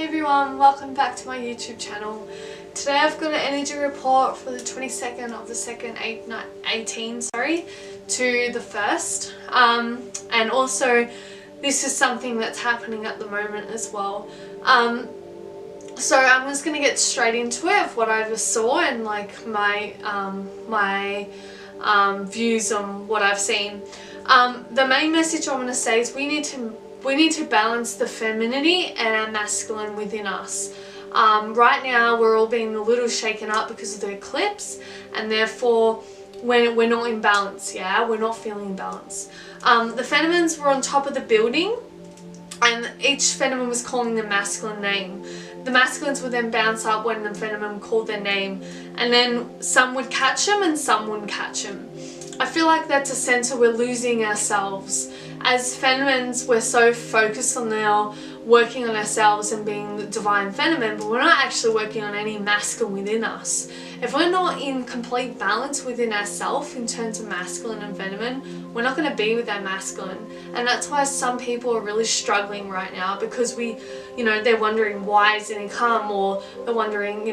everyone, welcome back to my YouTube channel. Today I've got an energy report for the 22nd of the 2nd, 18 to the 1st. And also this is something that's happening at the moment as well. So I'm just going to get straight into it of what I just saw and like my views on what I've seen. The main message I want to say is we need to balance the femininity and our masculine within us. Right now we're all being a little shaken up because of the eclipse, and therefore we're not in balance, yeah? We're not feeling balance. The feminines were on top of the building and each feminine was calling the masculine name. The masculines would then bounce up when the feminine called their name, and then some would catch them and some wouldn't catch them. I feel like that's a sense of we're losing ourselves. As feminines, we're so focused on now working on ourselves and being the divine feminine, but we're not actually working on any masculine within us. If we're not in complete balance within ourselves in terms of masculine and feminine, we're not going to be with our masculine. And that's why some people are really struggling right now, because they're wondering why isn't it come, or they're wondering,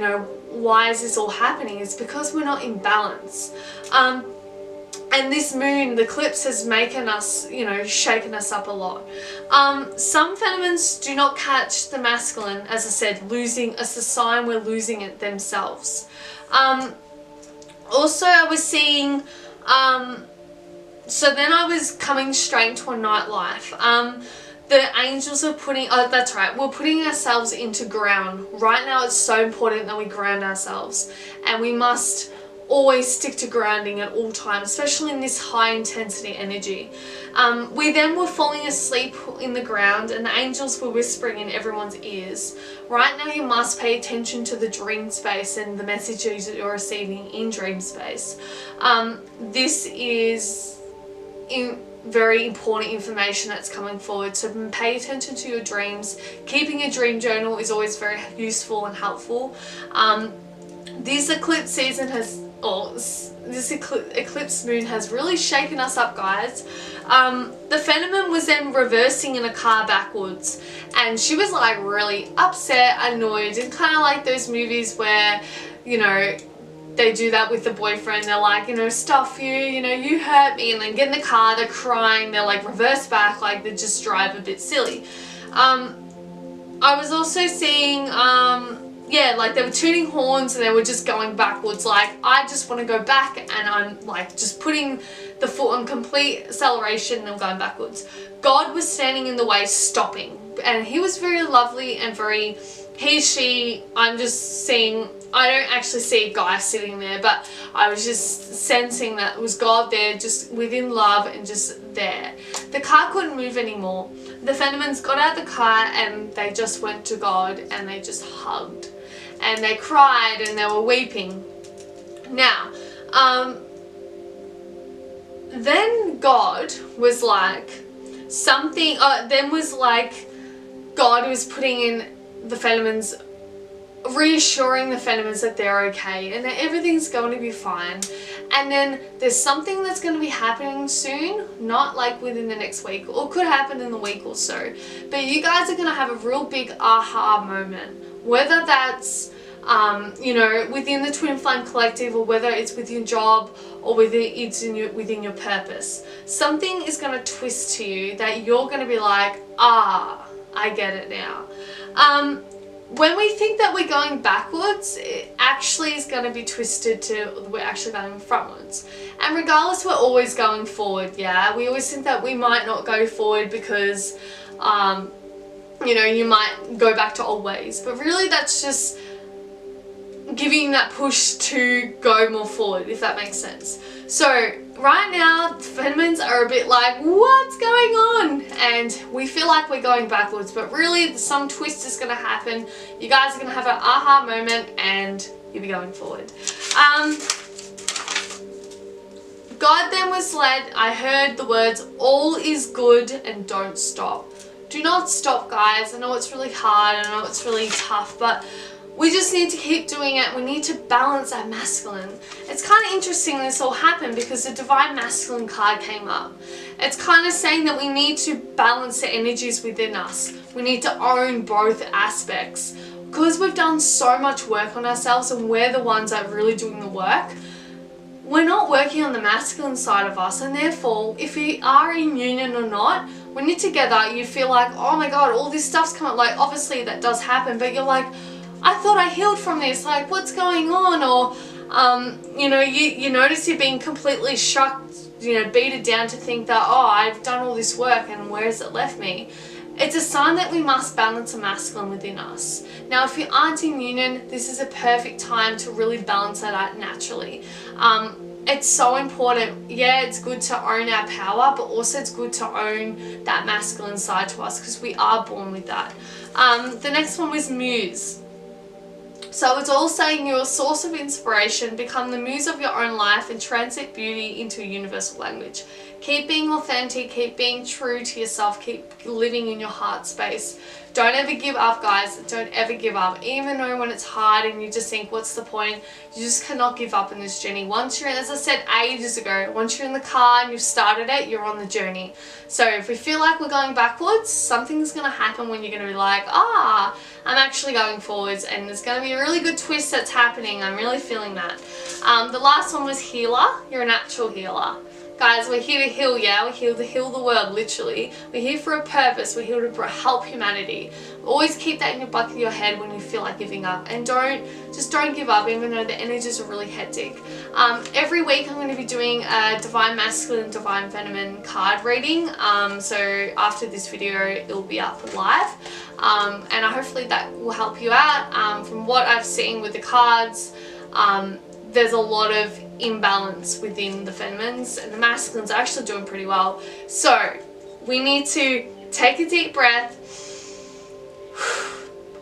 why is this all happening? It's because we're not in balance. And this moon, the eclipse, has shaken us up a lot. Some feminines do not catch the masculine, as I said, losing, as a sign we're losing it themselves. Also, I was seeing, so then I was coming straight into a nightlife. The angels are putting, that's right, we're putting ourselves into ground. Right now it's so important that we ground ourselves, and we must always stick to grounding at all times, especially in this high intensity energy. We then were falling asleep in the ground and the angels were whispering in everyone's ears. Right now you must pay attention to the dream space and the messages that you're receiving in dream space. This is very important information that's coming forward, so pay attention to your dreams. Keeping a dream journal is always very useful and helpful. This eclipse season this eclipse moon has really shaken us up, guys. The feminine was then reversing in a car backwards, and she was like really upset, annoyed, and kind of like those movies where, they do that with the boyfriend. They're like, stuff you, you hurt me, and then get in the car, they're crying, they're like reverse back, like they just drive a bit silly. I was also seeing, like they were tuning horns and they were just going backwards, like I just want to go back, and I'm like just putting the foot on complete acceleration and I'm going backwards. God was standing in the way, stopping, and he was very lovely and very I'm just seeing, I don't actually see a guy sitting there, but I was just sensing that it was God there, just within love and just there. The car couldn't move anymore. The feminines got out of the car and they just went to God and they just hugged. And they cried and they were weeping. Now, then God was like something, God was putting in the feminines, reassuring the feminines that they're okay and that everything's going to be fine. And then there's something that's going to be happening soon, not like within the next week, or could happen in the week or so, but you guys are going to have a real big aha moment, whether that's within the Twin Flame Collective, or whether it's with your job, or whether it's within your purpose. Something is going to twist to you that you're going to be like, I get it now. When we think that we're going backwards, it actually is going to be twisted to we're actually going frontwards. And regardless, we're always going forward, yeah? We always think that we might not go forward because, you might go back to old ways. But really that's just giving that push to go more forward, if that makes sense. So right now the feminines are a bit like, what's going on? And we feel like we're going backwards, but really some twist is going to happen. You guys are going to have an aha moment and you'll be going forward. God then was led, I heard the words, all is good and don't stop. Do not stop, guys. I know it's really hard, I know it's really tough, but we just need to keep doing it. We need to balance our masculine. It's kind of interesting this all happened because the Divine Masculine card came up. It's kind of saying that we need to balance the energies within us. We need to own both aspects. Because we've done so much work on ourselves and we're the ones that are really doing the work, we're not working on the masculine side of us, and therefore if we are in union or not, when you're together you feel like, oh my god, all this stuff's coming. Like obviously that does happen, but you're like, I thought I healed from this, like what's going on? Or you know, you notice you're being completely shocked, you know, beaten down to think that, oh, I've done all this work and where has it left me? It's a sign that we must balance the masculine within us. Now, if you aren't in union, this is a perfect time to really balance that out naturally. It's so important. Yeah, it's good to own our power, but also it's good to own that masculine side to us because we are born with that. The next one was muse. So it's all saying you're a source of inspiration, become the muse of your own life and translate beauty into a universal language. Keep being authentic, keep being true to yourself, keep living in your heart space. Don't ever give up, guys. Don't ever give up. Even though when it's hard and you just think, what's the point? You just cannot give up in this journey. Once you're in, as I said ages ago, once you're in the car and you've started it, you're on the journey. So if we feel like we're going backwards, something's going to happen when you're going to be like, I'm actually going forwards, and there's going to be a really good twist that's happening. I'm really feeling that. The last one was healer. You're a natural healer. Guys, we're here to heal, yeah? We're here to heal the world, literally. We're here for a purpose. We're here to help humanity. Always keep that in the back of your head when you feel like giving up. And don't give up, even though the energies are really hectic. Every week I'm going to be doing a Divine Masculine, Divine Feminine card reading. So after this video, it'll be up live. And hopefully that will help you out. From what I've seen with the cards, there's a lot of imbalance within the feminines, and the masculines are actually doing pretty well. So we need to take a deep breath.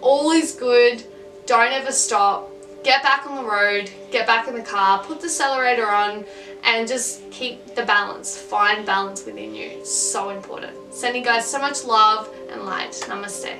All is good. Don't ever stop. Get back on the road, get back in the car, put the accelerator on, and just keep the balance. Find balance within you. It's so important. Sending you guys so much love and light. Namaste.